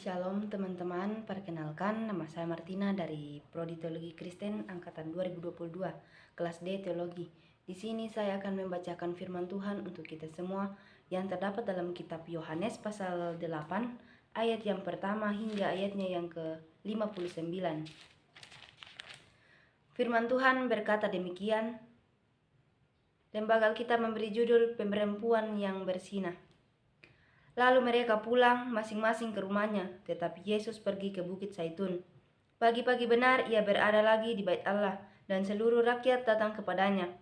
Shalom teman-teman, perkenalkan nama saya Martina dari Prodi Teologi Kristen angkatan 2022, kelas D Teologi. Di sini saya akan membacakan firman Tuhan untuk kita semua yang terdapat dalam kitab Yohanes pasal 8 ayat yang pertama hingga ayatnya yang ke-59. Firman Tuhan berkata demikian, Lembaga kita memberi judul Perempuan yang Bersinah. Lalu mereka pulang masing-masing ke rumahnya, tetapi Yesus pergi ke Bukit Zaitun. Pagi-pagi benar ia berada lagi di Bait Allah, dan seluruh rakyat datang kepadanya.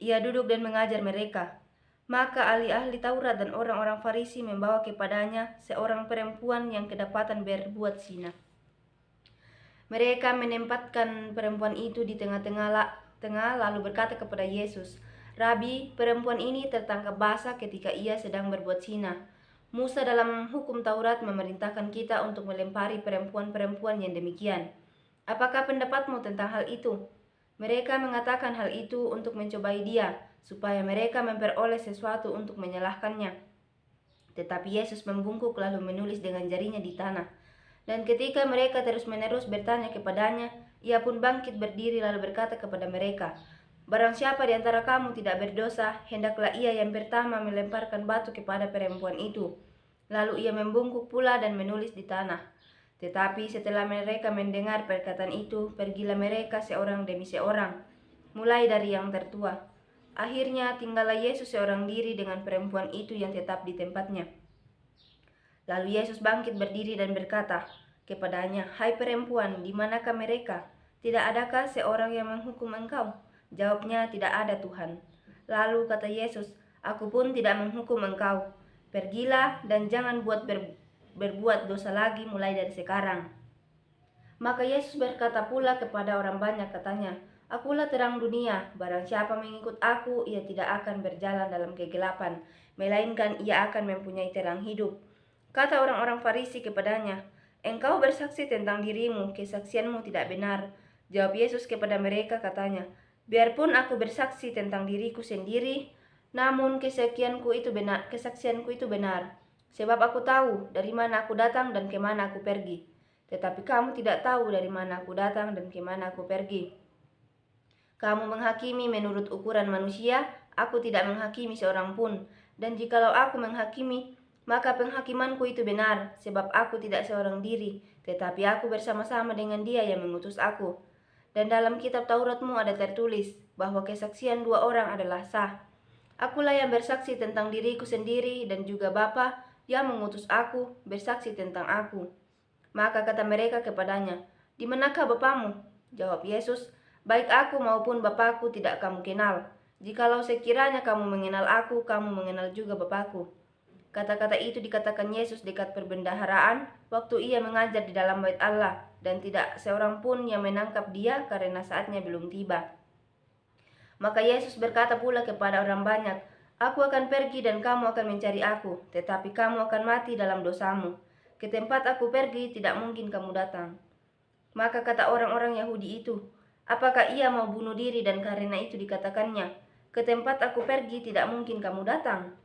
Ia duduk dan mengajar mereka. Maka ahli-ahli Taurat dan orang-orang Farisi membawa kepadanya seorang perempuan yang kedapatan berbuat zina. Mereka menempatkan perempuan itu di tengah lalu berkata kepada Yesus, "Rabi, perempuan ini tertangkap basah ketika ia sedang berbuat zina. Musa dalam hukum Taurat memerintahkan kita untuk melempari perempuan-perempuan yang demikian. Apakah pendapatmu tentang hal itu?" Mereka mengatakan hal itu untuk mencobai dia, supaya mereka memperoleh sesuatu untuk menyalahkannya. Tetapi Yesus membungkuk lalu menulis dengan jarinya di tanah. Dan ketika mereka terus-menerus bertanya kepadanya, ia pun bangkit berdiri lalu berkata kepada mereka, "Barang siapa di antara kamu tidak berdosa, hendaklah ia yang pertama melemparkan batu kepada perempuan itu." Lalu ia membungkuk pula dan menulis di tanah. Tetapi setelah mereka mendengar perkataan itu, pergilah mereka seorang demi seorang, mulai dari yang tertua. Akhirnya tinggallah Yesus seorang diri dengan perempuan itu yang tetap di tempatnya. Lalu Yesus bangkit berdiri dan berkata kepadanya, "Hai perempuan, di manakah mereka? Tidak adakah seorang yang menghukum engkau?" Jawabnya, "Tidak ada, Tuhan." Lalu kata Yesus, "Aku pun tidak menghukum engkau. Pergilah dan jangan berbuat dosa lagi mulai dari sekarang." Maka Yesus berkata pula kepada orang banyak, katanya, "Akulah terang dunia, barang siapa mengikut aku, ia tidak akan berjalan dalam kegelapan, melainkan ia akan mempunyai terang hidup." Kata orang-orang Farisi kepadanya, "Engkau bersaksi tentang dirimu, kesaksianmu tidak benar." Jawab Yesus kepada mereka katanya, "Biarpun aku bersaksi tentang diriku sendiri, namun kesaksianku itu benar. Sebab aku tahu dari mana aku datang dan kemana aku pergi. Tetapi kamu tidak tahu dari mana aku datang dan kemana aku pergi. Kamu menghakimi menurut ukuran manusia, aku tidak menghakimi seorang pun. Dan jikalau aku menghakimi, maka penghakimanku itu benar, sebab aku tidak seorang diri, tetapi aku bersama-sama dengan Dia yang mengutus aku. Dan dalam kitab Tauratmu ada tertulis bahwa kesaksian dua orang adalah sah. Akulah yang bersaksi tentang diriku sendiri, dan juga Bapa yang mengutus aku bersaksi tentang aku." Maka kata mereka kepadanya, "Di manakah Bapamu?" Jawab Yesus, "Baik aku maupun Bapakku tidak kamu kenal. Jikalau sekiranya kamu mengenal aku, kamu mengenal juga Bapakku." Kata-kata itu dikatakan Yesus dekat perbendaharaan, waktu ia mengajar di dalam Bait Allah, dan tidak seorang pun yang menangkap dia karena saatnya belum tiba. Maka Yesus berkata pula kepada orang banyak, "Aku akan pergi dan kamu akan mencari aku, tetapi kamu akan mati dalam dosamu. Ke tempat aku pergi tidak mungkin kamu datang." Maka kata orang-orang Yahudi itu, "Apakah ia mau bunuh diri dan karena itu dikatakannya, 'Ke tempat aku pergi tidak mungkin kamu datang'?"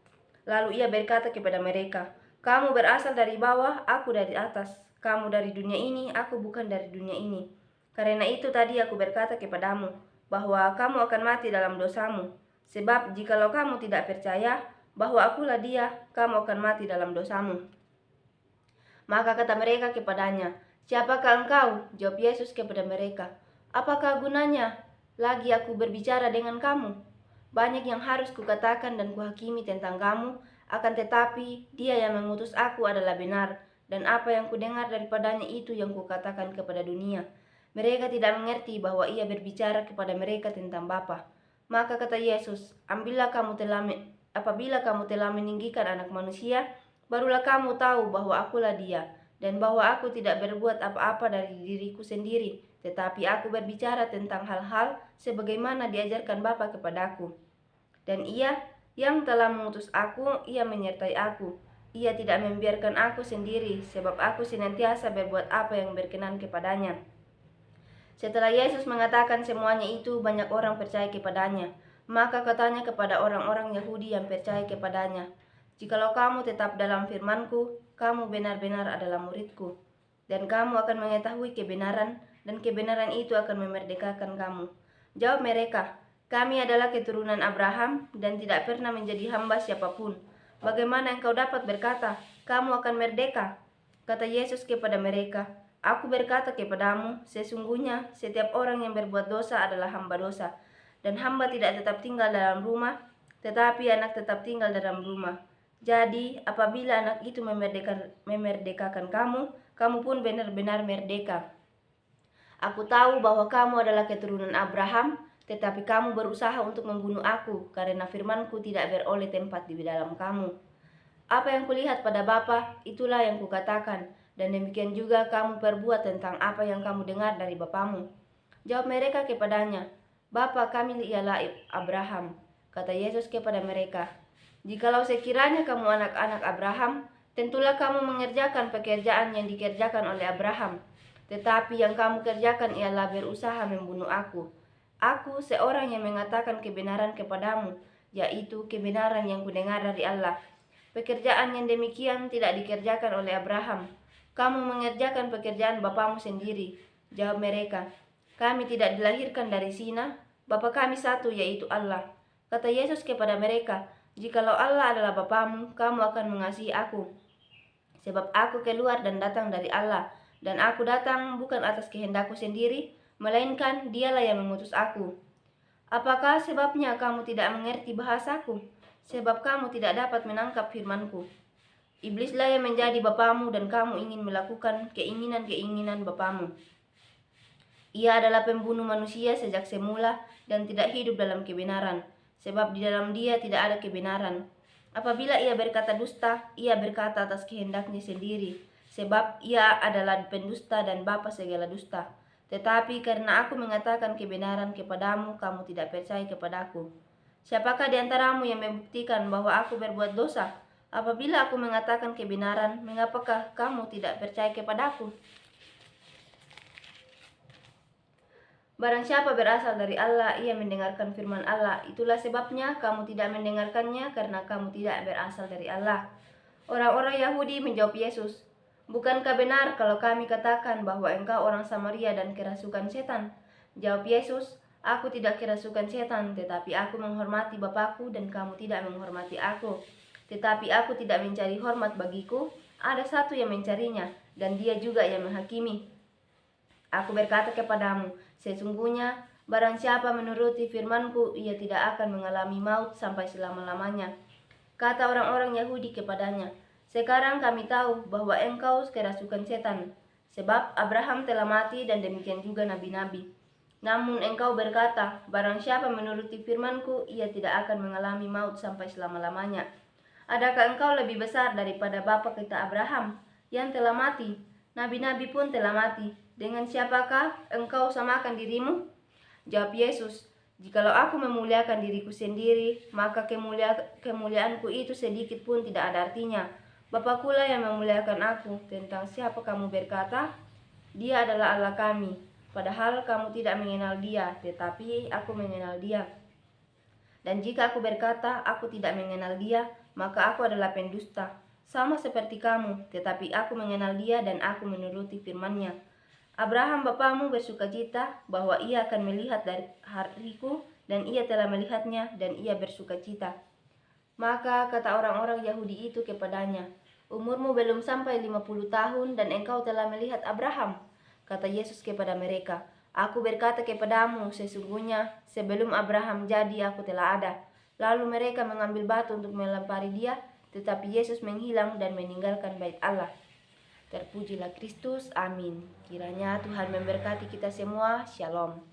Lalu ia berkata kepada mereka, "Kamu berasal dari bawah, aku dari atas. Kamu dari dunia ini, aku bukan dari dunia ini. Karena itu tadi aku berkata kepadamu, bahwa kamu akan mati dalam dosamu. Sebab jikalau kamu tidak percaya bahwa akulah Dia, kamu akan mati dalam dosamu." Maka kata mereka kepadanya, "Siapakah engkau?" Jawab Yesus kepada mereka, "Apakah gunanya lagi aku berbicara dengan kamu? Banyak yang harus kukatakan dan kuhakimi tentang kamu, akan tetapi Dia yang mengutus aku adalah benar, dan apa yang kudengar daripadanya itu yang kukatakan kepada dunia." Mereka tidak mengerti bahwa ia berbicara kepada mereka tentang Bapa. Maka kata Yesus, apabila kamu telah meninggikan Anak Manusia, barulah kamu tahu bahwa akulah Dia, dan bahwa aku tidak berbuat apa-apa dari diriku sendiri, tetapi aku berbicara tentang hal-hal sebagaimana diajarkan Bapa kepadaku. Dan Ia yang telah mengutus aku, Ia menyertai aku. Ia tidak membiarkan aku sendiri, sebab aku senantiasa berbuat apa yang berkenan kepadanya." Setelah Yesus mengatakan semuanya itu, banyak orang percaya kepadanya. Maka katanya kepada orang-orang Yahudi yang percaya kepadanya, "Jikalau kamu tetap dalam firman-Ku, kamu benar-benar adalah muridku, dan kamu akan mengetahui kebenaran, dan kebenaran itu akan memerdekakan kamu. Jawab mereka, kami adalah keturunan Abraham dan tidak pernah menjadi hamba siapapun. Bagaimana engkau dapat berkata, kamu akan merdeka? Kata Yesus kepada mereka, aku berkata kepadamu, sesungguhnya setiap orang yang berbuat dosa adalah hamba dosa. Dan hamba tidak tetap tinggal dalam rumah, tetapi anak tetap tinggal dalam rumah. Jadi, apabila anak itu memerdekakan kamu, kamu pun benar-benar merdeka. Aku tahu bahwa kamu adalah keturunan Abraham, tetapi kamu berusaha untuk membunuh aku, karena firmanku tidak beroleh tempat di dalam kamu. Apa yang kulihat pada Bapa, itulah yang kukatakan, dan demikian juga kamu perbuat tentang apa yang kamu dengar dari bapamu. Jawab mereka kepadanya, Bapa kami ialah Abraham. Kata Yesus kepada mereka, jikalau sekiranya kamu anak-anak Abraham, tentulah kamu mengerjakan pekerjaan yang dikerjakan oleh Abraham. Tetapi yang kamu kerjakan ialah berusaha membunuh aku. Aku seorang yang mengatakan kebenaran kepadamu, yaitu kebenaran yang kudengar dari Allah. Pekerjaan yang demikian tidak dikerjakan oleh Abraham. Kamu mengerjakan pekerjaan bapamu sendiri. Jawab mereka, kami tidak dilahirkan dari zina, Bapa kami satu yaitu Allah. Kata Yesus kepada mereka, jikalau Allah adalah bapamu, kamu akan mengasihi aku. Sebab aku keluar dan datang dari Allah, dan aku datang bukan atas kehendakku sendiri, melainkan dialah yang mengutus aku. Apakah sebabnya kamu tidak mengerti bahasaku? Sebab kamu tidak dapat menangkap firmanku. Iblislah yang menjadi bapamu dan kamu ingin melakukan keinginan-keinginan bapamu. Ia adalah pembunuh manusia sejak semula dan tidak hidup dalam kebenaran, sebab di dalam dia tidak ada kebenaran. Apabila ia berkata dusta, ia berkata atas kehendaknya sendiri, sebab ia adalah pendusta dan bapa segala dusta. Tetapi karena aku mengatakan kebenaran kepadamu, kamu tidak percaya kepadaku. Siapakah di antaramu yang membuktikan bahwa aku berbuat dosa? Apabila aku mengatakan kebenaran, mengapakah kamu tidak percaya kepadaku? Barang siapa berasal dari Allah, ia mendengarkan firman Allah. Itulah sebabnya kamu tidak mendengarkannya, karena kamu tidak berasal dari Allah. Orang-orang Yahudi menjawab Yesus, bukankah benar kalau kami katakan bahwa engkau orang Samaria dan kerasukan setan? Jawab Yesus, aku tidak kerasukan setan, tetapi aku menghormati Bapakku dan kamu tidak menghormati aku. Tetapi aku tidak mencari hormat bagiku, ada satu yang mencarinya, dan dia juga yang menghakimi. Aku berkata kepadamu, sesungguhnya barang siapa menuruti firmanku, ia tidak akan mengalami maut sampai selama-lamanya. Kata orang-orang Yahudi kepadanya, sekarang kami tahu bahwa engkau kerasukan setan, sebab Abraham telah mati dan demikian juga nabi-nabi. Namun engkau berkata, barang siapa menuruti firmanku, ia tidak akan mengalami maut sampai selama-lamanya. Adakah engkau lebih besar daripada bapa kita Abraham yang telah mati? Nabi-nabi pun telah mati. Dengan siapakah engkau samakan dirimu? Jawab Yesus, jikalau aku memuliakan diriku sendiri, maka kemuliaanku itu sedikit pun tidak ada artinya. Bapakulah yang memuliakan aku. Tentang siapa kamu berkata, dia adalah Allah kami. Padahal kamu tidak mengenal dia, tetapi aku mengenal dia. Dan jika aku berkata, aku tidak mengenal dia, maka aku adalah pendusta. Sama seperti kamu, tetapi aku mengenal dia dan aku menuruti firman-Nya. Abraham bapamu bersukacita bahwa ia akan melihat dari hariku, dan ia telah melihatnya dan ia bersukacita. Maka kata orang-orang Yahudi itu kepadanya, umurmu belum sampai 50 tahun dan engkau telah melihat Abraham. Kata Yesus kepada mereka, aku berkata kepadamu, sesungguhnya sebelum Abraham jadi aku telah ada. Lalu mereka mengambil batu untuk melempari dia, tetapi Yesus menghilang dan meninggalkan bait Allah. Terpujilah Kristus, amin. Kiranya Tuhan memberkati kita semua, shalom.